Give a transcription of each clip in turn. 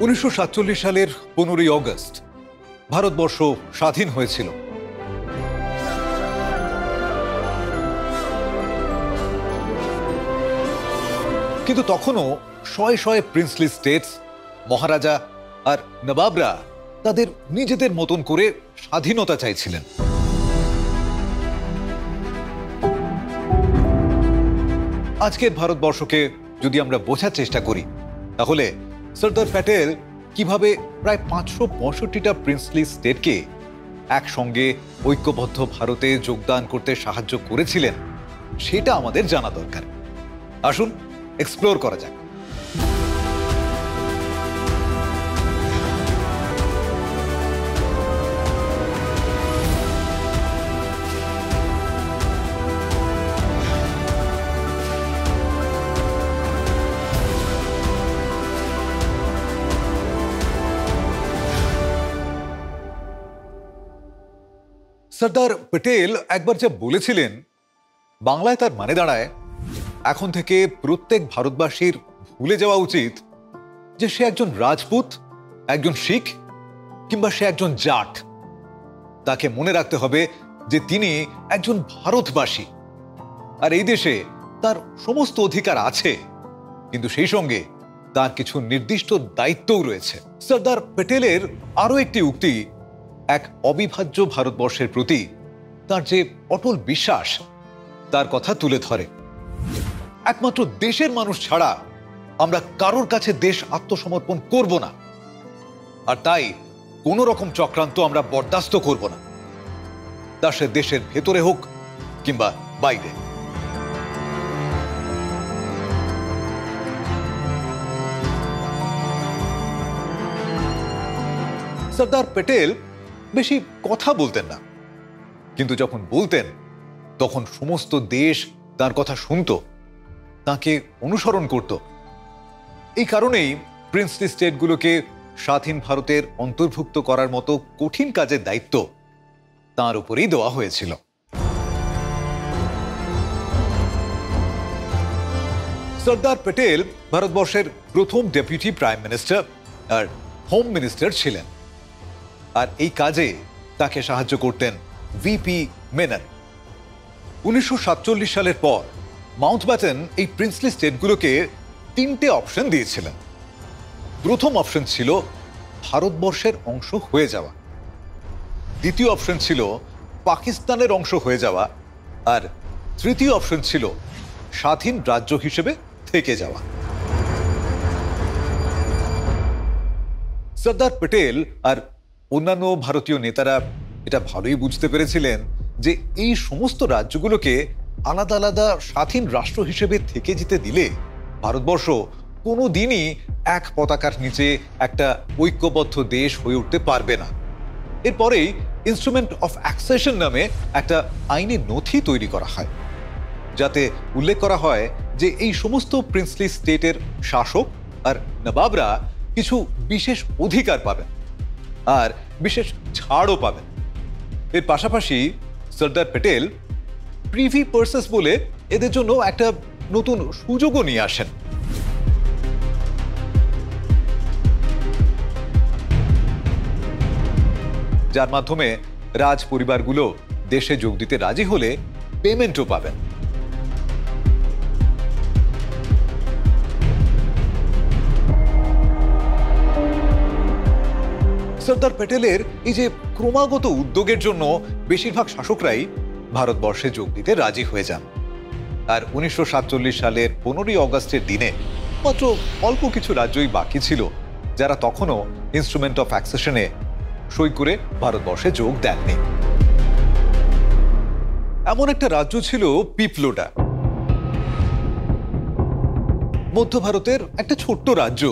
1947 সালের 15ই অগস্ট ভারতবর্ষ স্বাধীন হয়েছিল। কিন্তু তখনও শয়ে শয়ে প্রিন্সলি স্টেটস, মহারাজা আর নবাবরা তাদের নিজেদের মতন করে স্বাধীনতা চাইছিলেন। আজকের ভারতবর্ষকে যদি আমরা বোঝার চেষ্টা করি, তাহলে সর্দার প্যাটেল কিভাবে প্রায় 565টা প্রিন্সলি স্টেটকে একসঙ্গে ঐক্যবদ্ধ ভারতে যোগদান করতে সাহায্য করেছিলেন, সেটা আমাদের জানা দরকার। আসুন এক্সপ্লোর করা যাক। সর্দার প্যাটেল একবার যা বলেছিলেন, বাংলায় তার মানে দাঁড়ায়, এখন থেকে প্রত্যেক ভারতবাসীর ভুলে যাওয়া উচিত যে সে একজন রাজপুত, একজন শিখ কিংবা সে একজন জাট। তাকে মনে রাখতে হবে যে তিনি একজন ভারতবাসী, আর এই দেশে তার সমস্ত অধিকার আছে, কিন্তু সেই সঙ্গে তার কিছু নির্দিষ্ট দায়িত্বও রয়েছে। সর্দার প্যাটেলের আরো একটি উক্তি এক অবিভাজ্য ভারতবর্ষের প্রতি তার যে অটল বিশ্বাস, তার কথা তুলে ধরে। একমাত্র দেশের মানুষ ছাড়া আমরা কারোর কাছে দেশ আত্মসমর্পণ করব না, আর তাই কোন রকম চক্রান্ত আমরা বরদাস্ত করব না, তা সে দেশের ভেতরে হোক কিংবা বাইরে। সর্দার প্যাটেল বেশি কথা বলতেন না, কিন্তু যখন বলতেন তখন সমস্ত দেশ তার কথা শুনত, তাকে অনুসরণ করত। এই কারণেই প্রিন্সলি স্টেটগুলোকে স্বাধীন ভারতের অন্তর্ভুক্ত করার মতো কঠিন কাজের দায়িত্ব তার উপরেই দেওয়া হয়েছিল। সর্দার প্যাটেল ভারতবর্ষের প্রথম ডেপুটি প্রাইম মিনিস্টার আর হোম মিনিস্টার ছিলেন, আর এই কাজে তাকে সাহায্য করতেন ভিপি মেনন। 1947 সালের পর মাউন্টব্যাটেন এই প্রিন্সলি স্টেটগুলোকে 3টে অপশন দিয়েছিলেন। প্রথম অপশন ছিল ভারতবর্ষের অংশ হয়ে যাওয়া, দ্বিতীয় অপশন ছিল পাকিস্তানের অংশ হয়ে যাওয়া, আর তৃতীয় অপশন ছিল স্বাধীন রাজ্য হিসেবে থেকে যাওয়া। সর্দার প্যাটেল আর অন্যান্য ভারতীয় নেতারা এটা ভালোই বুঝতে পেরেছিলেন যে এই সমস্ত রাজ্যগুলোকে আলাদা আলাদা স্বাধীন রাষ্ট্র হিসেবে থেকে যেতে দিলে ভারতবর্ষ কোনোদিনই এক পতাকার নিচে একটা ঐক্যবদ্ধ দেশ হয়ে উঠতে পারবে না। এরপরেই ইনস্ট্রুমেন্ট অফ অ্যাক্সেশন নামে একটা আইনি নথি তৈরি করা হয়, যাতে উল্লেখ করা হয় যে এই সমস্ত প্রিন্সলি স্টেটের শাসক আর নবাবরা কিছু বিশেষ অধিকার পাবেন আর বিশেষ ছাড়ও পাবেন। এর পাশাপাশি সর্দার প্যাটেল প্রিভি পার্সেস বলে এদের জন্য একটা নতুন সুযোগও নিয়ে আসেন। যার মাধ্যমে রাজ পরিবারগুলো দেশে যোগ দিতে রাজি হলে পেমেন্টও পাবেন। সর্দার প্যাটেলের এই যে ক্রমাগত উদ্যোগের জন্য বেশিরভাগ শাসকরাই ভারতবর্ষে যোগ দিতে রাজি হয়ে যান, আর 1947 সালের 15ই অগস্টের দিনে মাত্র অল্প কিছু রাজ্যই বাকি ছিল যারা তখনও ইনস্ট্রুমেন্ট অফ অ্যাক্সেশনে সই করে ভারতবর্ষে যোগ দেননি। এমন একটা রাজ্য ছিল পিপলোডা, মধ্য ভারতের একটা ছোট্ট রাজ্য,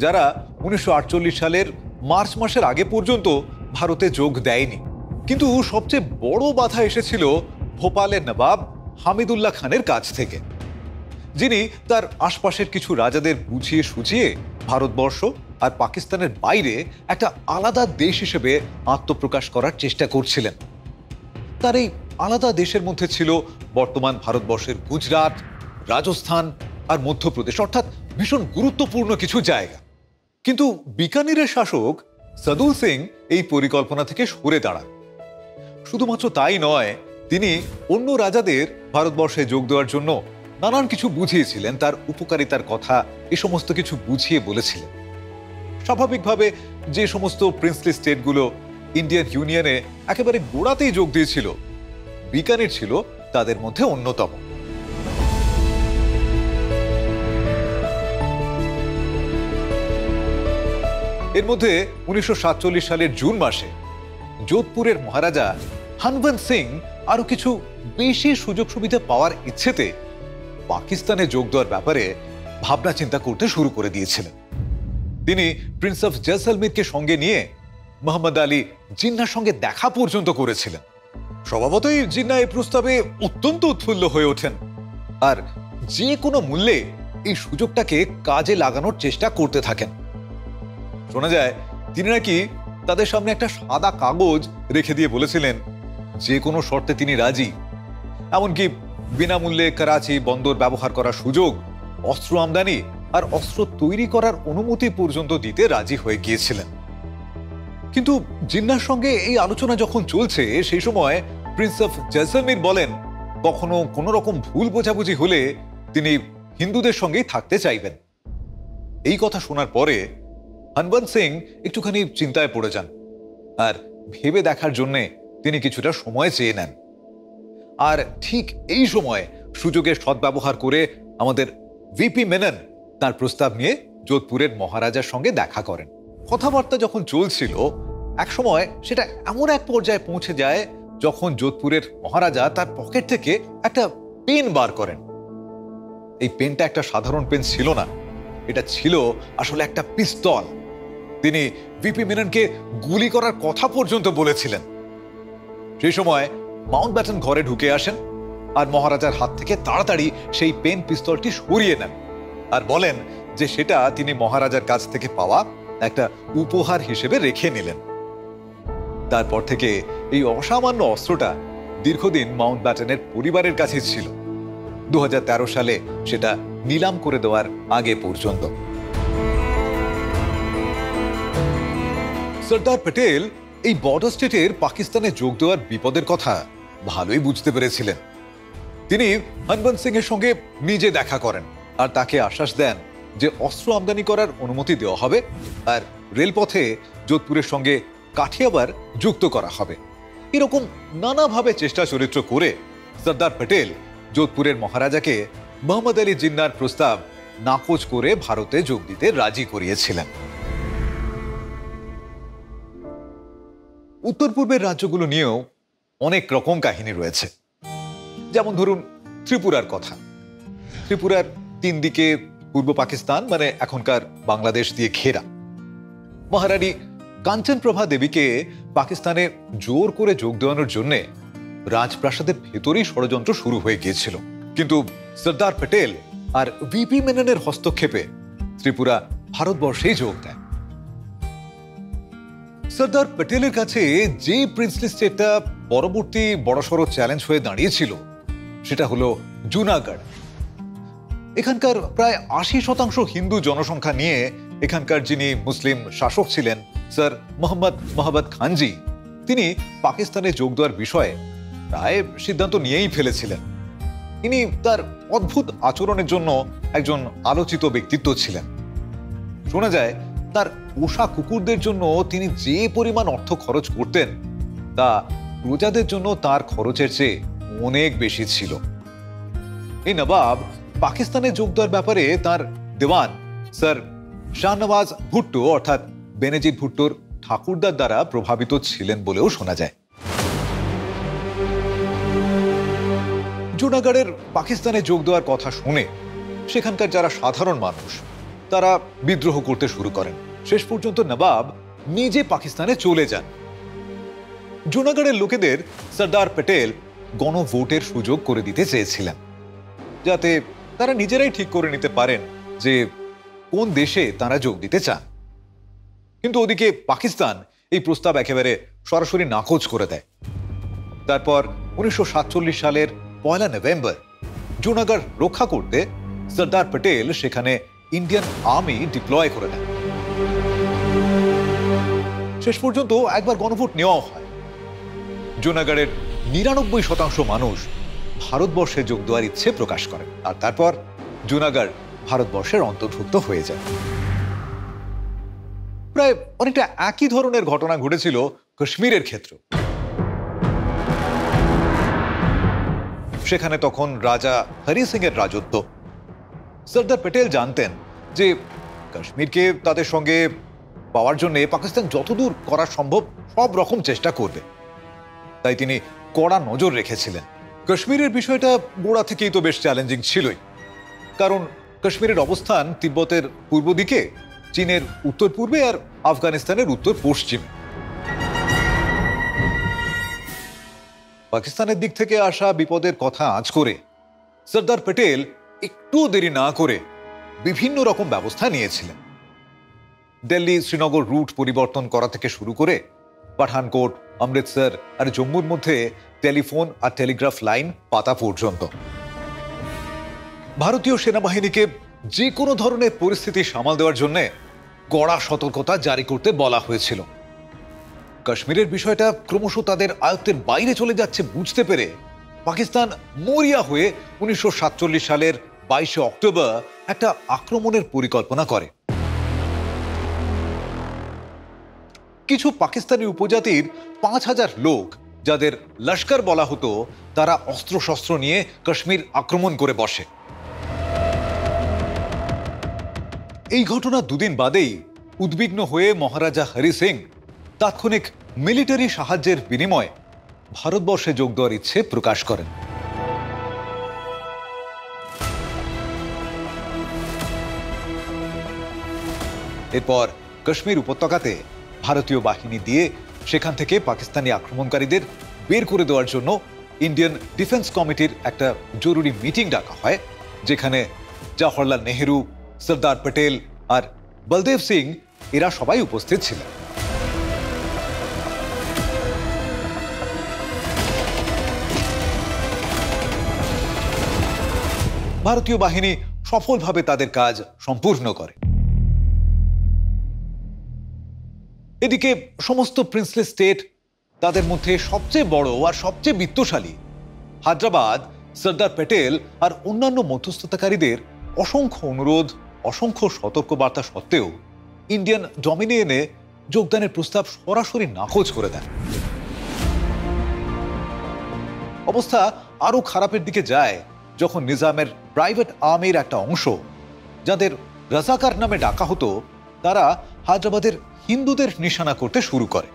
যারা 1948 সালের মার্চ মাসের আগে পর্যন্ত ভারতে যোগ দেয়নি। কিন্তু সবচেয়ে বড় বাধা এসেছিল ভোপালের নবাব হামিদুল্লাহ খানের কাছ থেকে, যিনি তার আশপাশের কিছু রাজাদের বুঝিয়ে সুঝিয়ে ভারতবর্ষ আর পাকিস্তানের বাইরে একটা আলাদা দেশ হিসেবে আত্মপ্রকাশ করার চেষ্টা করছিলেন। তার এই আলাদা দেশের মধ্যে ছিল বর্তমান ভারতবর্ষের গুজরাট, রাজস্থান আর মধ্যপ্রদেশ, অর্থাৎ ভীষণ গুরুত্বপূর্ণ কিছু জায়গা। কিন্তু বিকানিরের শাসক সদুল সিং এই পরিকল্পনা থেকে সরে দাঁড়ান। শুধুমাত্র তাই নয়, তিনি অন্য রাজাদের ভারতবর্ষে যোগ দেওয়ার জন্য নানান কিছু বুঝিয়েছিলেন, তার উপকারিতার কথা এ সমস্ত কিছু বুঝিয়ে বলেছিলেন। স্বাভাবিকভাবে যে সমস্ত প্রিন্সলি স্টেটগুলো ইন্ডিয়ান ইউনিয়নে একেবারে গোড়াতেই যোগ দিয়েছিল, বিকানির ছিল তাদের মধ্যে অন্যতম। এর মধ্যে 1947 সালের জুন মাসে যোধপুরের মহারাজা হনবন্ত সিং আরো কিছু বেশি সুযোগ সুবিধা পাওয়ার ইচ্ছেতে পাকিস্তানে যোগ দেওয়ার ব্যাপারে ভাবনা চিন্তা করতে শুরু করে দিয়েছিলেন। তিনি প্রিন্স অফ জয়সলমীরকে সঙ্গে নিয়ে মোহাম্মদ আলী জিন্নার সঙ্গে দেখা পর্যন্ত করেছিলেন। স্বভাবতই জিন্না এই প্রস্তাবে অত্যন্ত উৎফুল্ল হয়ে ওঠেন আর যে কোনো মূল্যে এই সুযোগটাকে কাজে লাগানোর চেষ্টা করতে থাকেন। শোনা যায় তিনি নাকি তাদের সামনে একটা সাদা কাগজ রেখে দিয়ে বলেছিলেন যে কোনো শর্তে তিনি রাজি, এমনকি বিনামূল্যে করাচি বন্দর ব্যবহার করার সুযোগ, অস্ত্র আমদানি আর অস্ত্র তৈরি করার অনুমতি পর্যন্ত দিতে রাজি হয়ে গিয়েছিলেন। কিন্তু জিন্নার সঙ্গে এই আলোচনা যখন চলছে, সেই সময় প্রিন্স অফ জয়সলমীর বলেন কখনো কোনো রকম ভুল বোঝাবুঝি হলে তিনি হিন্দুদের সঙ্গেই থাকতে চাইবেন। এই কথা শোনার পরে হনবন্ত সিং একটুখানি চিন্তায় পড়ে যান আর ভেবে দেখার জন্য তিনি কিছুটা সময় চেয়ে নেন। আর ঠিক এই সময় সুযোগের সদ্ব্যবহার করে আমাদের ভিপি মেনন তার প্রস্তাব নিয়ে যোধপুরের মহারাজার সঙ্গে দেখা করেন। কথাবার্তা যখন চলছিল, একসময় সেটা এমন এক পর্যায়ে পৌঁছে যায় যখন যোধপুরের মহারাজা তার পকেট থেকে একটা পেন বার করেন। এই পেনটা একটা সাধারণ পেন ছিল না, এটা ছিল আসলে একটা পিস্তল। তিনি ভিপি মেননকে গুলি করার কথা পর্যন্ত বলেছিলেন। সেই সময় মাউন্টব্যাটেন ঘরে ঢুকে আসেন আর মহারাজার হাত থেকে তাড়াতাড়ি সেই পেন পিস্তলটি সরিয়ে নেন আর বলেন যে সেটা তিনি মহারাজার কাছ থেকে পাওয়া একটা উপহার হিসেবে রেখে নিলেন। তারপর থেকে এই অসামান্য অস্ত্রটা দীর্ঘদিন মাউন্টব্যাটেনের পরিবারের কাছে ছিল, 2013 সালে সেটা নিলাম করে দেওয়ার আগে পর্যন্ত। সর্দার প্যাটেল এই বর্ডার স্টেটের পাকিস্তানে যোগ দেওয়ার বিপদের কথা ভালোই বুঝতে পেরেছিলেন। তিনি হনবন্ত সিং এর সঙ্গে নিজে দেখা করেন আর তাকে আশ্বাস দেন যে অস্ত্র আমদানি করার অনুমতি দেওয়া হবে আর রেলপথে যোধপুরের সঙ্গে কাঠিয়াবার যুক্ত করা হবে। এরকম নানাভাবে চেষ্টা চরিত্র করে সর্দার প্যাটেল যোধপুরের মহারাজাকে মোহাম্মদ আলী জিন্নার প্রস্তাব নাকচ করে ভারতে যোগ দিতে রাজি করিয়েছিলেন। উত্তর পূর্বের রাজ্যগুলো নিয়েও অনেক রকম কাহিনী রয়েছে। যেমন ধরুন ত্রিপুরার কথা। ত্রিপুরার 3 দিকে পূর্ব পাকিস্তান মানে এখনকার বাংলাদেশ দিয়ে ঘেরা। মহারানী কাঞ্চনপ্রভা দেবীকে পাকিস্তানে জোর করে যোগ দেওয়ানোর জন্য রাজপ্রাসাদের ভেতরেই ষড়যন্ত্র শুরু হয়ে গিয়েছিল, কিন্তু সর্দার প্যাটেল আর ভিপি মেননের হস্তক্ষেপে ত্রিপুরা ভারতবর্ষেই যোগ দেয়। সর্দার প্যাটেলের কাছে যে প্রিন্সলি স্টেটটা পরবর্তী বড়সড় চ্যালেঞ্জ হয়ে দাঁড়িয়েছিল সেটা হলো জুনাগড়। এখানকার প্রায় 80% হিন্দু জনসংখ্যা নিয়ে এখানকার যিনি মুসলিম শাসক ছিলেন স্যার মোহাম্মদ খানজি, তিনি পাকিস্তানে যোগ দেওয়ার বিষয়ে প্রায় সিদ্ধান্ত নিয়েই ফেলেছিলেন। তিনি তার অদ্ভুত আচরণের জন্য একজন আলোচিত ব্যক্তিত্ব ছিলেন। শোনা যায় তার পোষা কুকুরদের জন্য তিনি যে পরিমাণ অর্থ খরচ করতেন তা প্রজাদের জন্য তার খরচের চেয়ে অনেক বেশি ছিল। এই নবাব পাকিস্তানে যোগ দেওয়ার ব্যাপারে তার দেওয়ান স্যার শাহনওয়াজ ভুট্টো অর্থাৎ বেনজির ভুট্টোর ঠাকুরদার দ্বারা প্রভাবিত ছিলেন বলেও শোনা যায়। জুনাগড়ের পাকিস্তানে যোগ দেওয়ার কথা শুনে সেখানকার যারা সাধারণ মানুষ তারা বিদ্রোহ করতে শুরু করেন। শেষ পর্যন্ত নবাব নিজে পাকিস্তানে চলে যান। জুনাগড়ের লোকেদের সর্দার প্যাটেল গণভোটের সুযোগ করে দিতে চেয়েছিলেন, যাতে তারা নিজেরাই ঠিক করে নিতে পারেন যে কোন দেশে তারা যোগ দিতে চান। কিন্তু ওদিকে পাকিস্তান এই প্রস্তাব একেবারে সরাসরি নাকচ করে দেয়। তারপর 1947 সালের 1 নভেম্বর জুনাগড় রক্ষা করতে সর্দার প্যাটেল সেখানে ইন্ডিয়ান আর্মি ডিপ্লয় করে দেন। শেষ পর্যন্ত একবার গণভোট নেওয়াও হয়। জুনাগড়ের ৯৯% মানুষ ভারতবর্ষে যোগ দেওয়ার ইচ্ছে প্রকাশ করে, আর তারপর জুনাগড় ভারতবর্ষের অন্তর্ভুক্ত হয়ে যায়। প্রায় অনেকটা একই ধরনের ঘটনা ঘটেছিল কাশ্মীরের ক্ষেত্রে। সেখানে তখন রাজা হরি সিং এর রাজত্ব। সর্দার প্যাটেল জানতেন যে কাশ্মীরকে তাদের সঙ্গে পাওয়ার জন্য পাকিস্তান যতদূর করা সম্ভব সব রকম চেষ্টা করবে, তাই তিনি কড়া নজর রেখেছিলেন। কাশ্মীরের বিষয়টা গোড়া থেকেই তো বেশ চ্যালেঞ্জিং ছিলই, কারণ কাশ্মীরের অবস্থান তিব্বতের পূর্ব দিকে, চীনের উত্তর পূর্বে আর আফগানিস্তানের উত্তর পশ্চিমে। পাকিস্তানের দিক থেকে আসা বিপদের কথা আঁচ করে সর্দার প্যাটেল একটু দেরি না করে বিভিন্ন রকম ব্যবস্থা নিয়েছিলেন। দিল্লি শ্রীনগর রুট পরিবর্তন করা থেকে শুরু করে পাঠানকোট, অমৃতসর আর জম্মুর মধ্যে টেলিফোন আর টেলিগ্রাফ লাইন পাতা পর্যন্ত। ভারতীয় সেনাবাহিনীকে যে কোনো ধরনের পরিস্থিতি সামাল দেওয়ার জন্য কড়া সতর্কতা জারি করতে বলা হয়েছিল। কাশ্মীরের বিষয়টা ক্রমশ তাদের আয়ত্তের বাইরে চলে যাচ্ছে বুঝতে পেরে পাকিস্তান মরিয়া হয়ে 1947 সালের 22 অক্টোবর একটা আক্রমণের পরিকল্পনা করে। কিছু পাকিস্তানি উপজাতির 5000 লোক, যাদের লস্কর বলা হতো, তারা অস্ত্রশস্ত্র নিয়ে কাশ্মীর আক্রমণ করে বসে। এই ঘটনা দুদিন বাদেই উদ্বিগ্ন হয়ে মহারাজা হরি সিং তাৎক্ষণিক মিলিটারি সাহায্যের বিনিময়ে ভারতবর্ষে যোগ দেওয়ার ইচ্ছে প্রকাশ করেন। এরপর কাশ্মীর উপত্যকাতে ভারতীয় বাহিনী দিয়ে সেখান থেকে পাকিস্তানি আক্রমণকারীদের বের করে দেওয়ার জন্য ইন্ডিয়ান ডিফেন্স কমিটির একটা জরুরি মিটিং ডাকা হয়, যেখানে জওহরলাল নেহেরু, সর্দার প্যাটেল আর বলদেব সিং এরা সবাই উপস্থিত ছিলেন। ভারতীয় বাহিনী সফলভাবে তাদের কাজ সম্পূর্ণ করে। এদিকে সমস্ত প্রিন্সলি স্টেট, তাদের মধ্যে সবচেয়ে বড় আর সবচেয়ে বিত্তশালী হায়দ্রাবাদ, সর্দার প্যাটেল আর অন্যান্য মধ্যস্থতাকারীদের অসংখ্য অনুরোধ, অসংখ্য সতর্কবার্তা সত্ত্বেও ইন্ডিয়ান ডমিনিয়নে যোগদানের প্রস্তাব সরাসরি নাকচ করে দেন। অবস্থা আরো খারাপের দিকে যায় যখন নিজামের প্রাইভেট আর্মির একটা অংশ, যাদের রাজাকার নামে ডাকা হতো, তারা হায়দ্রাবাদের হিন্দুদের নিশানা করতে শুরু করে।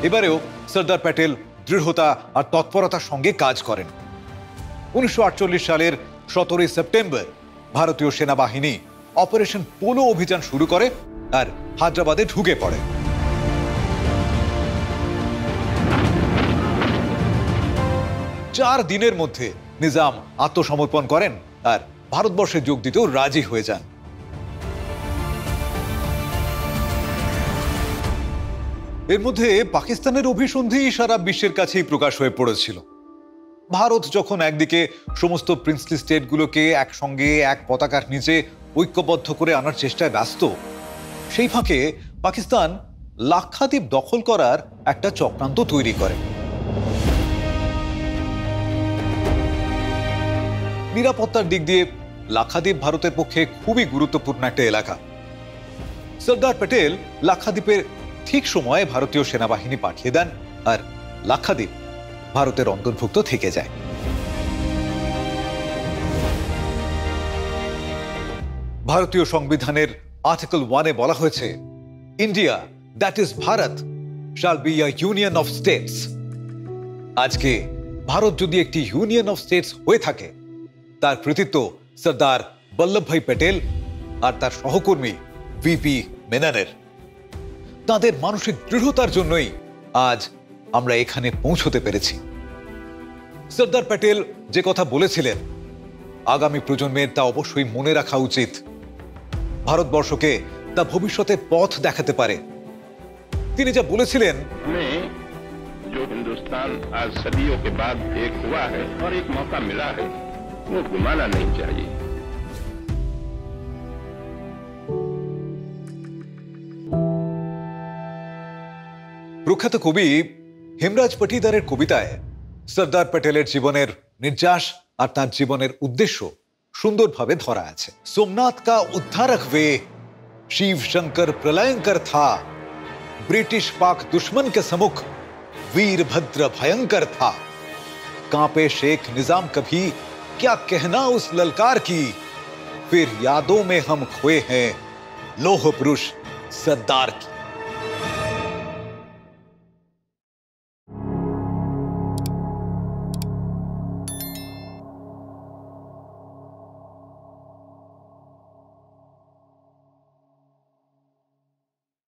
এবারেও সর্দার প্যাটেল দৃঢ়তা আর তৎপরতার সঙ্গে কাজ করেন। 1948 সালের 17 সেপ্টেম্বর ভারতীয় সেনাবাহিনী অপারেশন পোলো অভিযান শুরু করে আর হায়দ্রাবাদে ঢুকে পড়ে। চার দিনের মধ্যে নিজাম আত্মসমর্পণ করেন আর ভারতবর্ষে যোগ দিতেও রাজি হয়ে যান। এর মধ্যে পাকিস্তানের অভিসন্ধি সারা বিশ্বের কাছেই প্রকাশ হয়ে পড়েছিল। ভারত যখন একদিকে সমস্ত প্রিন্সলি স্টেটগুলোকে একসঙ্গে এক পতাকার নিচে ঐক্যবদ্ধ করে আনার চেষ্টায় ব্যস্ত, সেই ফাঁকে পাকিস্তান লাক্ষাদ্বীপ দখল করার একটা চক্রান্ত তৈরি করে। নিরাপত্তার দিক দিয়ে লাক্ষাদ্বীপ ভারতের পক্ষে খুবই গুরুত্বপূর্ণ একটা এলাকা। সর্দার প্যাটেল লাক্ষাদ্বীপের ঠিক সময়ে ভারতীয় সেনাবাহিনী পাঠিয়ে দেন আর লাক্ষাদ্বীপ ভারতের অন্তর্ভুক্ত থেকে যায়। ভারতীয় সংবিধানের আর্টিকেল 1-এ বলা হয়েছে, ইন্ডিয়া, দ্যাট ইজ ভারত, শাল be a union of states. আজকে ভারত যদি একটি ইউনিয়ন অফ স্টেটস হয়ে থাকে, তার কৃতিত্ব সর্দার বল্লভভাই প্যাটেল আর তার সহকর্মী ভিপি মেননের। তাদের মানসিক দৃঢ়তার জন্যই আজ আমরা এখানে পৌঁছতে পেরেছি। সর্দার প্যাটেল যে কথা বলেছিলেন, আগামী প্রজন্মের তা অবশ্যই মনে রাখা উচিত। ভারতবর্ষকে তা ভবিষ্যতের পথ দেখাতে পারে। তিনি যা বলেছিলেন, जो हिंदुस्तान आज सदियों के बाद एक हुआ है और एक मौका मिला है, वो घुमाना नहीं चाहिए। প্রখ্যাত কবি হেমরাজ পটিদারের কবিতায় সর্দার প্যাটেলের জীবনের নির্যাস আর তার জীবনের উদ্দেশ্য সুন্দরভাবে ধরা আছে। सोमनाथ का उद्धारक वे शिव शंकर प्रलयंकर था, ब्रिटिश पाक दुश्मन के सम्मुख वीरभद्र भयंकर था, कांपे शेख निजाम कभी क्या कहना उस ललकार की, फिर यादों में हम खोए हैं लोह पुरुष सरदार की।